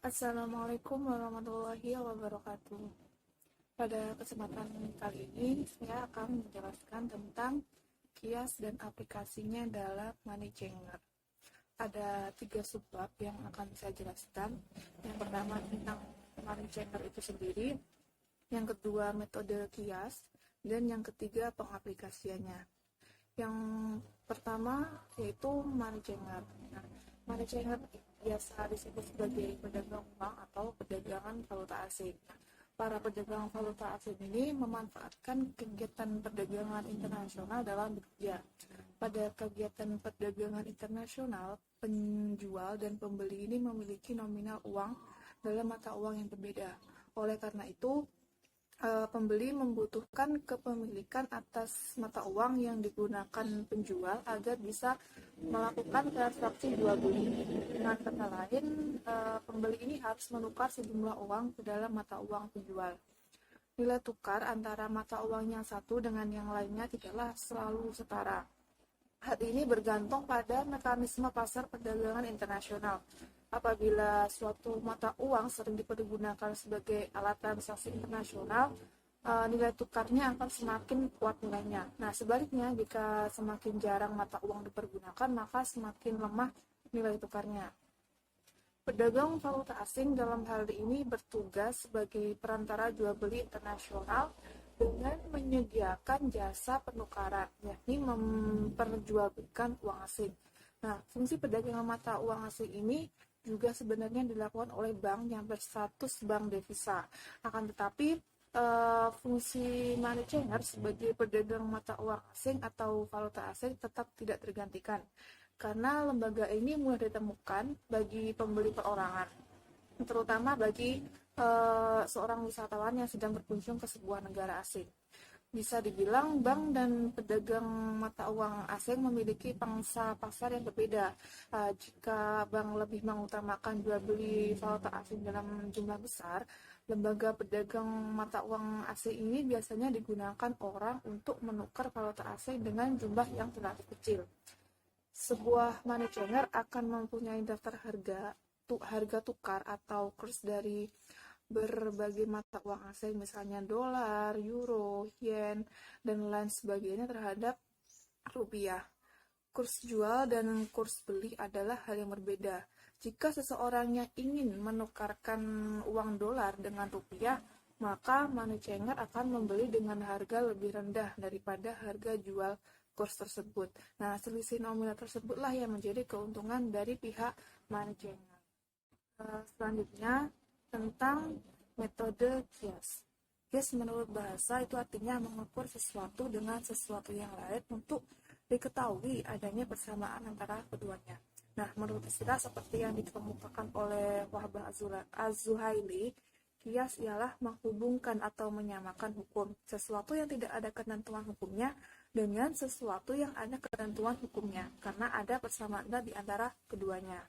Assalamualaikum warahmatullahi wabarakatuh. Pada kesempatan kali ini, saya akan menjelaskan tentang kias dan aplikasinya dalam Money Changer. Ada 3 subbab yang akan saya jelaskan. Yang pertama tentang Money Changer itu sendiri, yang kedua metode kias, dan yang ketiga pengaplikasiannya. Yang pertama yaitu Money Changer. Nah, Money Changer biasa disebut sebagai pedagang uang atau perdagangan valuta asing. Para pedagang valuta asing ini memanfaatkan kegiatan perdagangan internasional dalam bekerja. Pada kegiatan perdagangan internasional, penjual dan pembeli ini memiliki nominal uang dalam mata uang yang berbeda. Oleh karena itu, pembeli membutuhkan kepemilikan atas mata uang yang digunakan penjual agar bisa melakukan transaksi jual beli. Dengan kata lain, pembeli ini harus menukar sejumlah uang ke dalam mata uang penjual. Nilai tukar antara mata uang yang satu dengan yang lainnya tidaklah selalu setara. Hal ini bergantung pada mekanisme pasar perdagangan internasional. Apabila suatu mata uang sering dipergunakan sebagai alat transaksi internasional, nilai tukarnya akan semakin kuat nilainya. Nah, sebaliknya, jika semakin jarang mata uang dipergunakan, maka semakin lemah nilai tukarnya. Pedagang valuta asing dalam hal ini bertugas sebagai perantara jual beli internasional dengan menyediakan jasa penukaran, yakni memperjualbelikan uang asing. Nah, fungsi perdagangan mata uang asing ini juga sebenarnya dilakukan oleh bank yang berstatus bank devisa. Akan tetapi, fungsi money changer sebagai pedagang mata uang asing atau valuta asing tetap tidak tergantikan, karena lembaga ini mudah ditemukan bagi pembeli perorangan, terutama bagi seorang wisatawan yang sedang berkunjung ke sebuah negara asing. Bisa dibilang bank dan pedagang mata uang asing memiliki pangsa pasar yang berbeda. Jika bank lebih mengutamakan jual beli valuta asing dalam jumlah besar, lembaga pedagang mata uang asing ini biasanya digunakan orang untuk menukar valuta asing dengan jumlah yang relatif kecil. Sebuah money changer akan mempunyai daftar harga tukar atau kurs dari berbagai mata uang asing, misalnya dolar, euro, yen, dan lain sebagainya terhadap rupiah. Kurs jual dan kurs beli adalah hal yang berbeda. Jika seseorang yang ingin menukarkan uang dolar dengan rupiah, maka money changer akan membeli dengan harga lebih rendah daripada harga jual kurs tersebut. Nah, selisih nominal tersebutlah yang menjadi keuntungan dari pihak money changer. Selanjutnya, tentang metode kias. Kias menurut bahasa itu artinya mengukur sesuatu dengan sesuatu yang lain untuk diketahui adanya persamaan antara keduanya. Nah, menurut istilah seperti yang dikemukakan oleh Wahbah Az-Zuhaili, kias ialah menghubungkan atau menyamakan hukum, sesuatu yang tidak ada ketentuan hukumnya dengan sesuatu yang ada ketentuan hukumnya, karena ada persamaan di antara keduanya.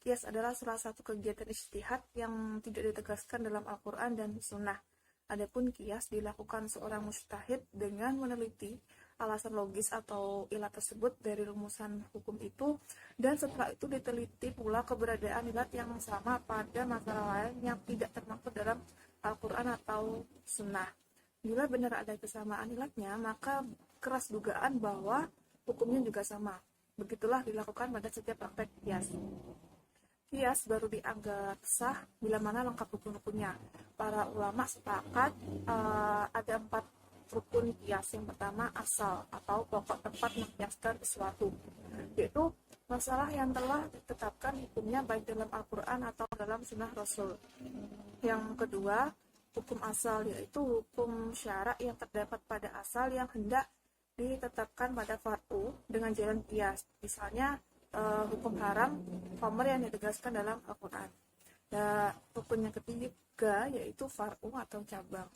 Kias adalah salah satu kegiatan ijtihad yang tidak ditegaskan dalam Al-Quran dan Sunnah. Adapun kias dilakukan seorang mujtahid dengan meneliti alasan logis atau ilat tersebut dari rumusan hukum itu, dan setelah itu diteliti pula keberadaan ilat yang sama pada masalah lain yang tidak termaktub dalam Al-Quran atau Sunnah. Bila benar ada kesamaan ilatnya, maka keras dugaan bahwa hukumnya juga sama. Begitulah dilakukan pada setiap praktek kias. Kias baru dianggap sah bila mana lengkap rukun-rukunnya. Para ulama sepakat ada 4 rukun kias. Yang pertama asal atau pokok tempat mengkiaskan sesuatu, yaitu masalah yang telah ditetapkan hukumnya baik dalam Al-Quran atau dalam Sunnah Rasul. Yang kedua, hukum asal, yaitu hukum syarak yang terdapat pada asal yang hendak ditetapkan pada far'u dengan jalan kias. Misalnya hukum haram khamr yang ditegaskan dalam Al-Quran. Dan rukun yang ketiga yaitu far'u atau cabang,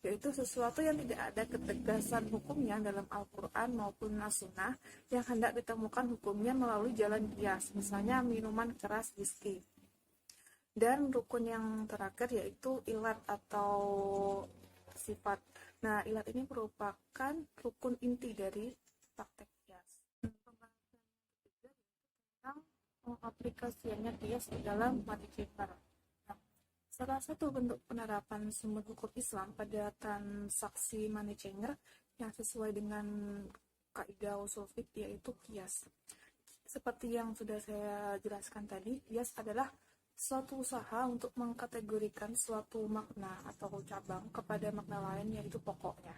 yaitu sesuatu yang tidak ada ketegasan hukumnya dalam Al-Quran maupun As-Sunnah yang hendak ditemukan hukumnya melalui jalan kias, misalnya minuman keras, whisky. Dan rukun yang terakhir yaitu ilat atau sifat. Nah, ilat ini merupakan rukun inti dari praktek kias. Pembahasan ketiga tentang pengaplikasiannya kias di dalam money changer. Nah, salah satu bentuk penerapan sumber hukum Islam pada transaksi money changer yang sesuai dengan kaidah usul fiqh yaitu kias. Seperti yang sudah saya jelaskan tadi, kias adalah suatu usaha untuk mengkategorikan suatu makna atau cabang kepada makna lain yaitu pokoknya.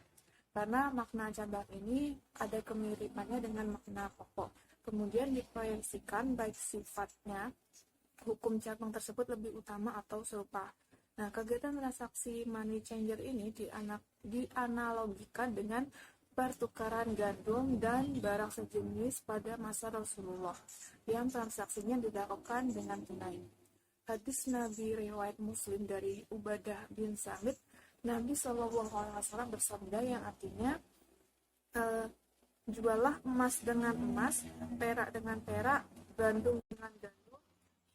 Karena makna cabang ini ada kemiripannya dengan makna pokok. Kemudian diproyeksikan baik sifatnya hukum cabang tersebut lebih utama atau serupa. Nah, kegiatan transaksi money changer ini dianalogikan dengan pertukaran gandum dan barang sejenis pada masa Rasulullah yang transaksinya dilakukan dengan tunai. Hadis Nabi riwayat Muslim dari Ubadah bin Samit, Nabi SAW bersabda yang artinya, jualah emas dengan emas, perak dengan perak, gandum dengan gandum,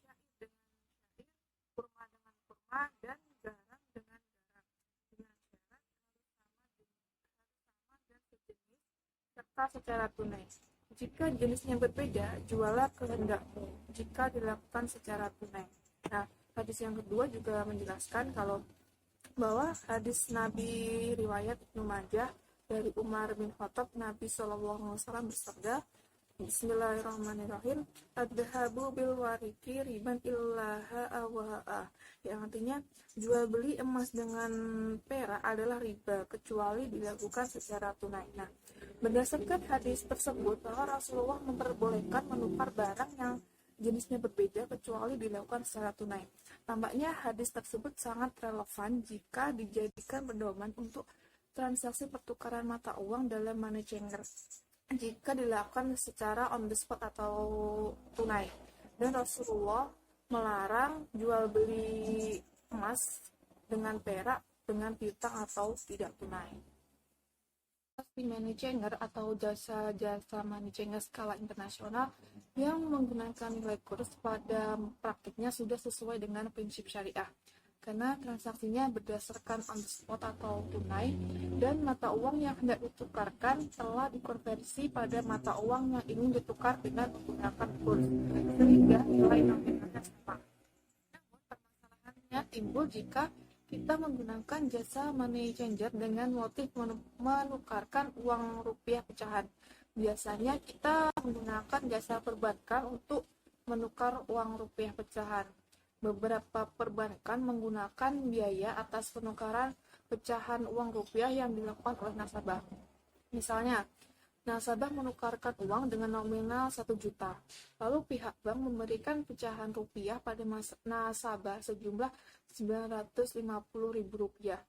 syair dengan syair, kurma dengan kurma, dan garam dengan garam, dengan syarat harus sama dan sejenis, serta secara tunai. Jika jenisnya berbeda, jualah kehendakmu, jika dilakukan secara tunai. Nah, hadis yang kedua juga menjelaskan bahwa hadis Nabi riwayat Ibnu Majah dari Umar bin Khattab, Nabi SAW bersabda, Bismillahirrahmanirrahim, ad-dhahabu bil wariki riban illaha awaha, yang artinya jual beli emas dengan perak adalah riba kecuali dilakukan secara tunai. Nah, berdasarkan hadis tersebut bahwa Rasulullah memperbolehkan menukar barang yang jenisnya berbeda kecuali dilakukan secara tunai. Tampaknya hadis tersebut sangat relevan jika dijadikan pedoman untuk transaksi pertukaran mata uang dalam money changer jika dilakukan secara on the spot atau tunai. Dan Rasulullah melarang jual beli emas dengan perak dengan piutang atau tidak tunai. Money changer atau jasa-jasa money changer skala internasional yang menggunakan nilai kurs pada praktiknya sudah sesuai dengan prinsip syariah karena transaksinya berdasarkan on the spot atau tunai dan mata uang yang hendak ditukarkan telah dikonversi pada mata uang yang ingin ditukar dengan menggunakan kurs sehingga nilai nominalnya sama. Namun permasalahannya timbul jika kita menggunakan jasa money changer dengan motif menukarkan uang rupiah pecahan. Biasanya kita menggunakan jasa perbankan untuk menukar uang rupiah pecahan. Beberapa perbankan menggunakan biaya atas penukaran pecahan uang rupiah yang dilakukan oleh nasabah. Misalnya, nasabah menukarkan uang dengan nominal 1 juta. Lalu pihak bank memberikan pecahan rupiah pada nasabah sejumlah Rp950.000.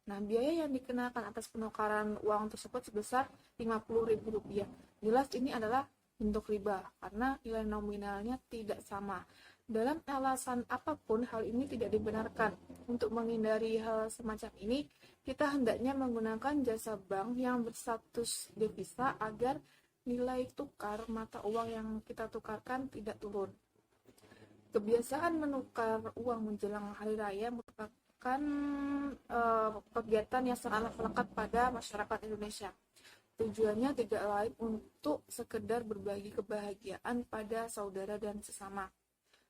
Nah, biaya yang dikenakan atas penukaran uang tersebut sebesar Rp50.000. Jelas ini adalah bentuk riba karena nilai nominalnya tidak sama. Dalam alasan apapun hal ini tidak dibenarkan. Untuk menghindari hal semacam ini, kita hendaknya menggunakan jasa bank yang berstatus devisa agar nilai tukar mata uang yang kita tukarkan tidak turun. Kebiasaan menukar uang menjelang hari raya merupakan kegiatan yang sangat melekat pada masyarakat Indonesia. Tujuannya tidak lain untuk sekedar berbagi kebahagiaan pada saudara dan sesama.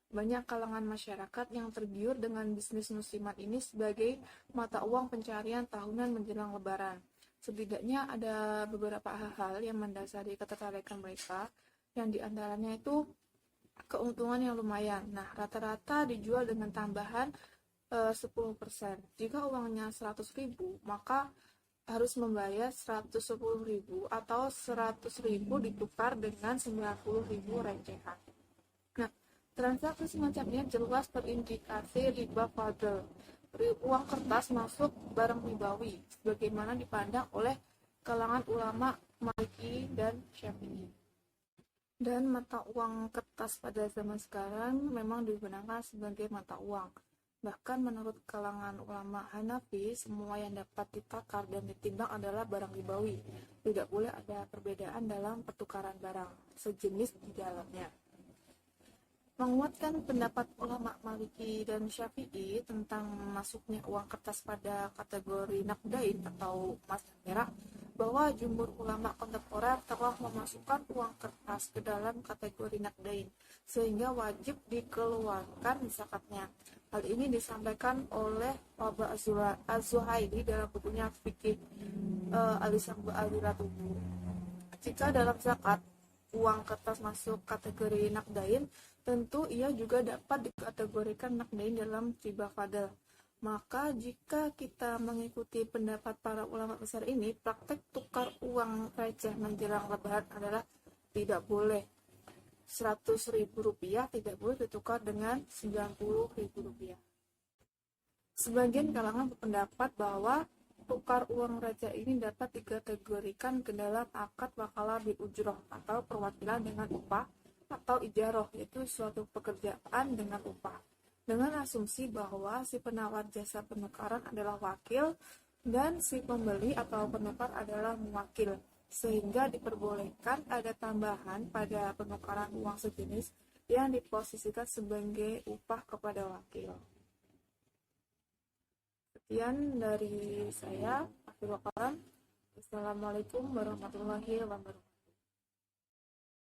Banyak kalangan masyarakat yang tergiur dengan bisnis musiman ini sebagai mata uang pencarian tahunan menjelang Lebaran. Setidaknya ada beberapa hal yang mendasari ketertarikan mereka, yang diantaranya itu keuntungan yang lumayan. Nah, rata-rata dijual dengan tambahan 10%. Jika uangnya 100.000, maka harus membayar 110.000 atau 100.000 ditukar dengan 90.000 recehan. Nah, transaksi semacamnya jelas terindikasi riba fadl. Uang kertas masuk barang ribawi, sebagaimana dipandang oleh kalangan ulama Maliki dan Syafi'i. Dan mata uang kertas pada zaman sekarang memang digunakan sebagai mata uang. Bahkan menurut kalangan ulama Hanafi, semua yang dapat ditakar dan ditimbang adalah barang ribawi. Tidak boleh ada perbedaan dalam pertukaran barang sejenis di dalamnya. Menguatkan pendapat ulama Maliki dan Syafi'i tentang masuknya uang kertas pada kategori naqdain atau emas dan perak, bahwa jumhur ulama kontemporer telah memasukkan uang kertas ke dalam kategori naqdain, sehingga wajib dikeluarkan zakatnya. Hal ini disampaikan oleh Wahba Az-Zuhaili dalam bukunya Fikih Al-Lisan Al-Ratubu. Jika dalam zakat uang kertas masuk kategori naqdain, tentu ia juga dapat dikategorikan naqdain dalam riba fadl. Maka jika kita mengikuti pendapat para ulama besar ini, praktek tukar uang receh menjelang lebaran adalah tidak boleh. 100.000 rupiah tidak boleh ditukar dengan 90.000 rupiah. Sebagian kalangan berpendapat bahwa tukar uang receh ini dapat dikategorikan ke dalam akad wakalah bil ujroh atau perwakilan dengan upah atau ijaroh, yaitu suatu pekerjaan dengan upah, dengan asumsi bahwa si penawar jasa penukaran adalah wakil dan si pembeli atau penukar adalah muwakil, sehingga diperbolehkan ada tambahan pada penukaran uang sejenis yang diposisikan sebagai upah kepada wakil. Sekian dari saya, Akhirul Kalam. Assalamualaikum warahmatullahi wabarakatuh.